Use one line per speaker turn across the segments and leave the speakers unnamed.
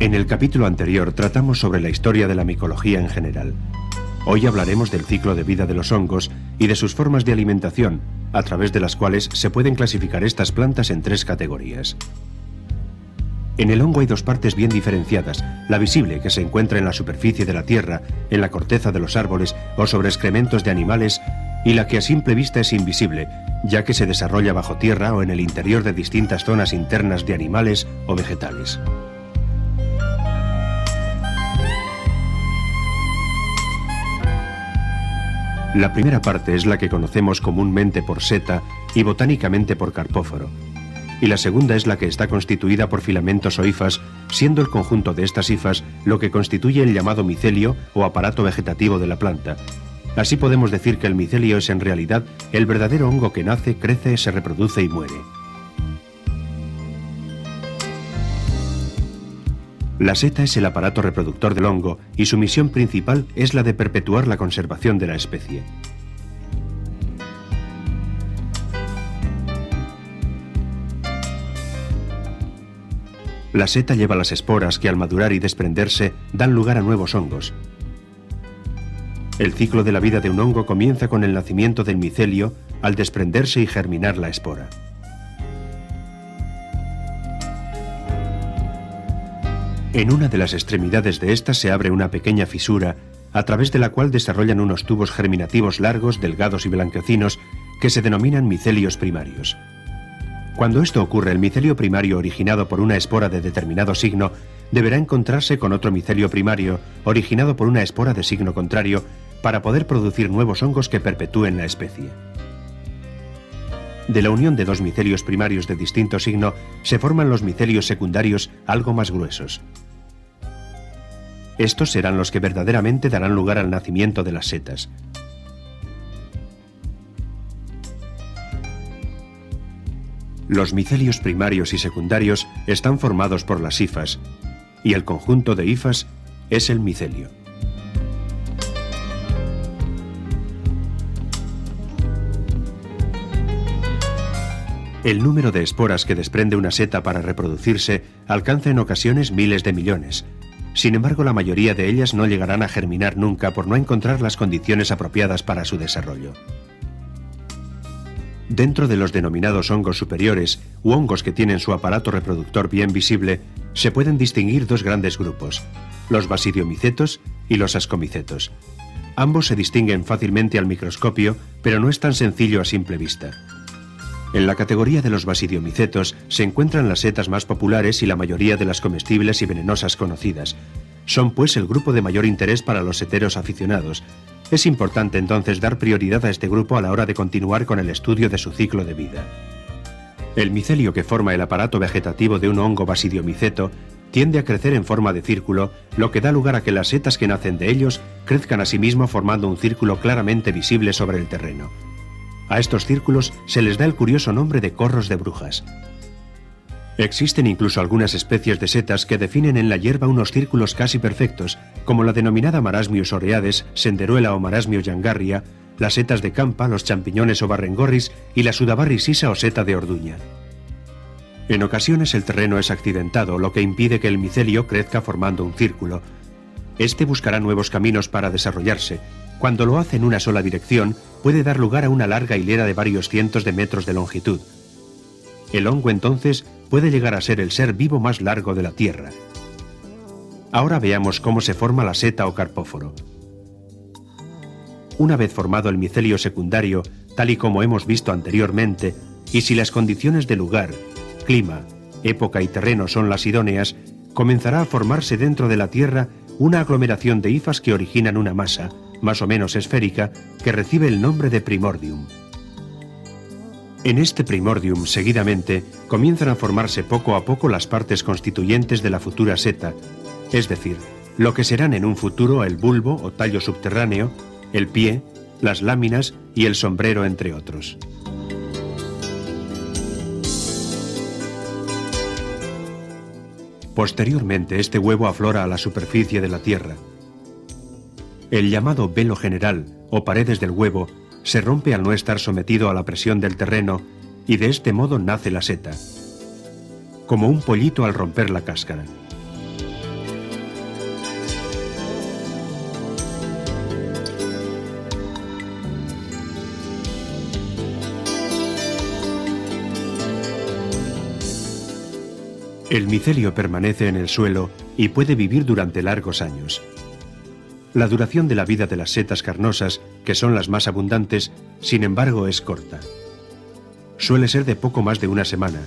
En el capítulo anterior tratamos sobre la historia de la micología en general. Hoy hablaremos del ciclo de vida de los hongos y de sus formas de alimentación, a través de las cuales se pueden clasificar estas plantas en 3 categorías. En el hongo hay 2 partes bien diferenciadas: la visible, que se encuentra en la superficie de la tierra, en la corteza de los árboles o sobre excrementos de animales, y la que a simple vista es invisible, ya que se desarrolla bajo tierra o en el interior de distintas zonas internas de animales o vegetales. La primera parte es la que conocemos comúnmente por seta y botánicamente por carpóforo, y la segunda es la que está constituida por filamentos o hifas, siendo el conjunto de estas hifas lo que constituye el llamado micelio o aparato vegetativo de la planta. Así podemos decir que el micelio es en realidad el verdadero hongo que nace, crece, se reproduce y muere. La seta es el aparato reproductor del hongo y su misión principal es la de perpetuar la conservación de la especie. La seta lleva las esporas que al madurar y desprenderse dan lugar a nuevos hongos. El ciclo de la vida de un hongo comienza con el nacimiento del micelio al desprenderse y germinar la espora. En una de las extremidades de esta se abre una pequeña fisura, a través de la cual desarrollan unos tubos germinativos largos, delgados y blanquecinos que se denominan micelios primarios. Cuando esto ocurre, el micelio primario originado por una espora de determinado signo deberá encontrarse con otro micelio primario originado por una espora de signo contrario para poder producir nuevos hongos que perpetúen la especie. De la unión de 2 micelios primarios de distinto signo se forman los micelios secundarios algo más gruesos. Estos serán los que verdaderamente darán lugar al nacimiento de las setas. Los micelios primarios y secundarios están formados por las hifas, y el conjunto de hifas es el micelio. El número de esporas que desprende una seta para reproducirse alcanza en ocasiones miles de millones. Sin embargo, la mayoría de ellas no llegarán a germinar nunca por no encontrar las condiciones apropiadas para su desarrollo. Dentro de los denominados hongos superiores, u hongos que tienen su aparato reproductor bien visible, se pueden distinguir 2 grandes grupos: los basidiomicetos y los ascomicetos. Ambos se distinguen fácilmente al microscopio, pero no es tan sencillo a simple vista. En la categoría de los basidiomicetos se encuentran las setas más populares y la mayoría de las comestibles y venenosas conocidas. Son pues el grupo de mayor interés para los seteros aficionados. Es importante entonces dar prioridad a este grupo a la hora de continuar con el estudio de su ciclo de vida. El micelio que forma el aparato vegetativo de un hongo basidiomiceto tiende a crecer en forma de círculo, lo que da lugar a que las setas que nacen de ellos crezcan asimismo formando un círculo claramente visible sobre el terreno. A estos círculos se les da el curioso nombre de corros de brujas. Existen incluso algunas especies de setas que definen en la hierba unos círculos casi perfectos, como la denominada Marasmius oreades, senderuela o Marasmius yangarria, las setas de campa, los champiñones o barrengorris y la Sudabarris sisa o seta de Orduña. En ocasiones el terreno es accidentado, lo que impide que el micelio crezca formando un círculo. Este buscará nuevos caminos para desarrollarse. Cuando lo hace en una sola dirección, puede dar lugar a una larga hilera de varios cientos de metros de longitud. El hongo entonces puede llegar a ser el ser vivo más largo de la Tierra. Ahora veamos cómo se forma la seta o carpóforo. Una vez formado el micelio secundario, tal y como hemos visto anteriormente, y si las condiciones de lugar, clima, época y terreno son las idóneas, comenzará a formarse dentro de la Tierra una aglomeración de hifas que originan una masa, más o menos esférica, que recibe el nombre de primordium. En este primordium, seguidamente, comienzan a formarse poco a poco las partes constituyentes de la futura seta, es decir, lo que serán en un futuro el bulbo o tallo subterráneo, el pie, las láminas y el sombrero, entre otros. Posteriormente, este huevo aflora a la superficie de la Tierra. El llamado velo general, o paredes del huevo, se rompe al no estar sometido a la presión del terreno y de este modo nace la seta, como un pollito al romper la cáscara. El micelio permanece en el suelo y puede vivir durante largos años. La duración de la vida de las setas carnosas, que son las más abundantes, sin embargo, es corta. Suele ser de poco más de una semana.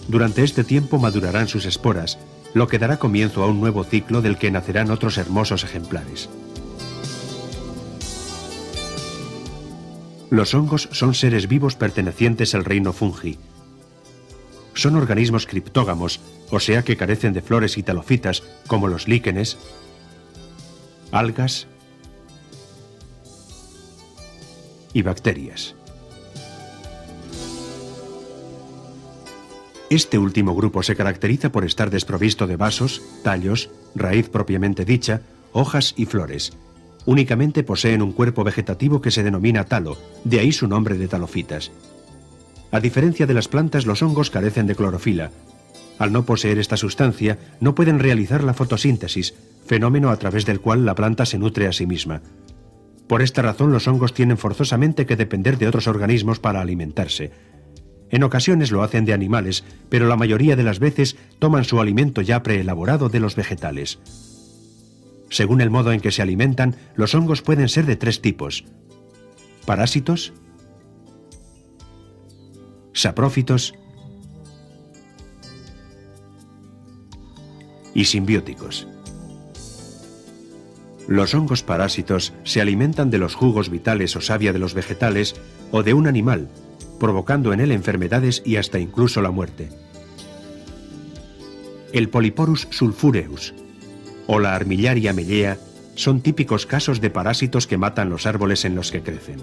Durante este tiempo madurarán sus esporas, lo que dará comienzo a un nuevo ciclo del que nacerán otros hermosos ejemplares. Los hongos son seres vivos pertenecientes al reino fungi. Son organismos criptógamos, o sea que carecen de flores y talofitas, como los líquenes, algas y bacterias. Este último grupo se caracteriza por estar desprovisto de vasos, tallos, raíz propiamente dicha, hojas y flores. Únicamente poseen un cuerpo vegetativo que se denomina talo, de ahí su nombre de talofitas. A diferencia de las plantas, los hongos carecen de clorofila. Al no poseer esta sustancia, no pueden realizar la fotosíntesis, fenómeno a través del cual la planta se nutre a sí misma. Por esta razón, los hongos tienen forzosamente que depender de otros organismos para alimentarse. En ocasiones lo hacen de animales, pero la mayoría de las veces toman su alimento ya preelaborado de los vegetales. Según el modo en que se alimentan, los hongos pueden ser de 3 tipos: parásitos, saprófitos y simbióticos. Los hongos parásitos se alimentan de los jugos vitales o savia de los vegetales o de un animal, provocando en él enfermedades y hasta incluso la muerte. El Polyporus sulphureus o la Armillaria mellea son típicos casos de parásitos que matan los árboles en los que crecen.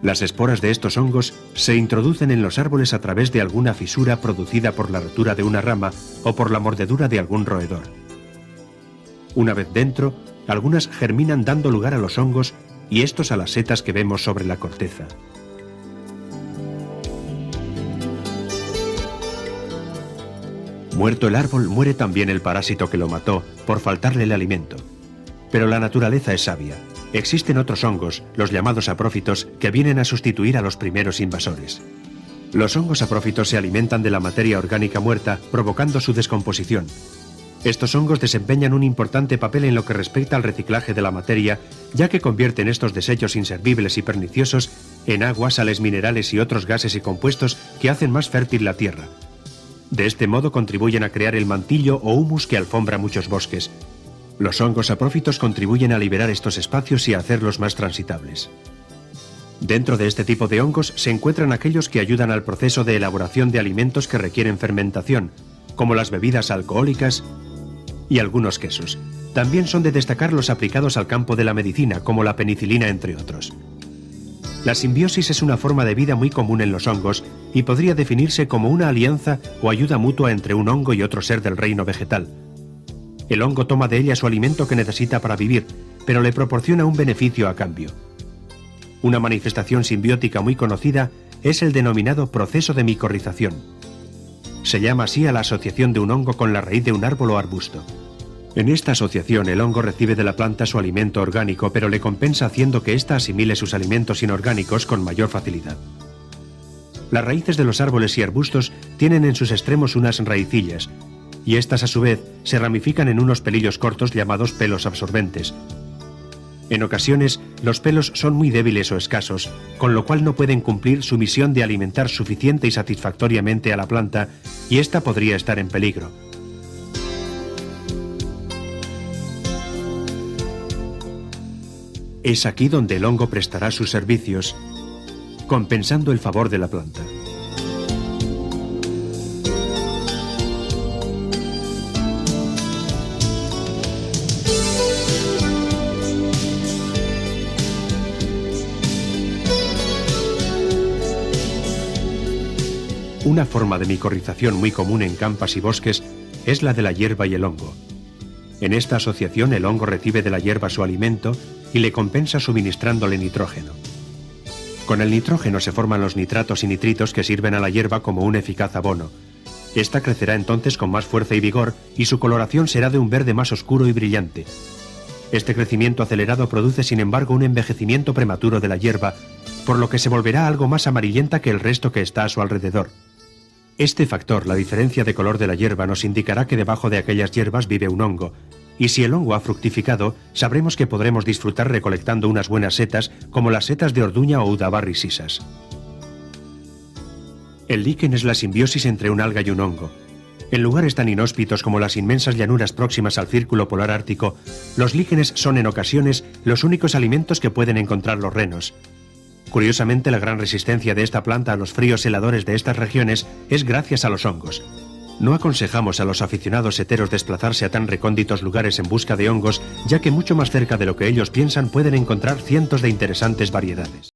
Las esporas de estos hongos se introducen en los árboles a través de alguna fisura producida por la rotura de una rama o por la mordedura de algún roedor. Una vez dentro, algunas germinan dando lugar a los hongos y estos a las setas que vemos sobre la corteza. Muerto el árbol, muere también el parásito que lo mató por faltarle el alimento. Pero la naturaleza es sabia. Existen otros hongos, los llamados saprófitos, que vienen a sustituir a los primeros invasores. Los hongos saprófitos se alimentan de la materia orgánica muerta, provocando su descomposición. Estos hongos desempeñan un importante papel en lo que respecta al reciclaje de la materia, ya que convierten estos desechos inservibles y perniciosos en agua, sales minerales y otros gases y compuestos que hacen más fértil la tierra. De este modo contribuyen a crear el mantillo o humus que alfombra muchos bosques. Los hongos saprófitos contribuyen a liberar estos espacios y a hacerlos más transitables. Dentro de este tipo de hongos se encuentran aquellos que ayudan al proceso de elaboración de alimentos que requieren fermentación, como las bebidas alcohólicas y algunos quesos. También son de destacar los aplicados al campo de la medicina, como la penicilina, entre otros. La simbiosis es una forma de vida muy común en los hongos y podría definirse como una alianza o ayuda mutua entre un hongo y otro ser del reino vegetal. El hongo toma de ella su alimento que necesita para vivir, pero le proporciona un beneficio a cambio. Una manifestación simbiótica muy conocida es el denominado proceso de micorrización. Se llama así a la asociación de un hongo con la raíz de un árbol o arbusto. En esta asociación el hongo recibe de la planta su alimento orgánico, pero le compensa haciendo que ésta asimile sus alimentos inorgánicos con mayor facilidad. Las raíces de los árboles y arbustos tienen en sus extremos unas raicillas, y estas a su vez se ramifican en unos pelillos cortos llamados pelos absorbentes. En ocasiones, los pelos son muy débiles o escasos, con lo cual no pueden cumplir su misión de alimentar suficiente y satisfactoriamente a la planta, y ésta podría estar en peligro. Es aquí donde el hongo prestará sus servicios, compensando el favor de la planta. Una forma de micorrización muy común en campas y bosques es la de la hierba y el hongo. En esta asociación el hongo recibe de la hierba su alimento y le compensa suministrándole nitrógeno. Con el nitrógeno se forman los nitratos y nitritos que sirven a la hierba como un eficaz abono. Esta crecerá entonces con más fuerza y vigor y su coloración será de un verde más oscuro y brillante. Este crecimiento acelerado produce sin embargo un envejecimiento prematuro de la hierba, por lo que se volverá algo más amarillenta que el resto que está a su alrededor. Este factor, la diferencia de color de la hierba, nos indicará que debajo de aquellas hierbas vive un hongo, y si el hongo ha fructificado, sabremos que podremos disfrutar recolectando unas buenas setas como las setas de orduña o udabarri sisas. El líquen es la simbiosis entre un alga y un hongo. En lugares tan inhóspitos como las inmensas llanuras próximas al círculo polar ártico, los líquenes son en ocasiones los únicos alimentos que pueden encontrar los renos. Curiosamente, la gran resistencia de esta planta a los fríos heladores de estas regiones es gracias a los hongos. No aconsejamos a los aficionados seteros desplazarse a tan recónditos lugares en busca de hongos, ya que mucho más cerca de lo que ellos piensan pueden encontrar cientos de interesantes variedades.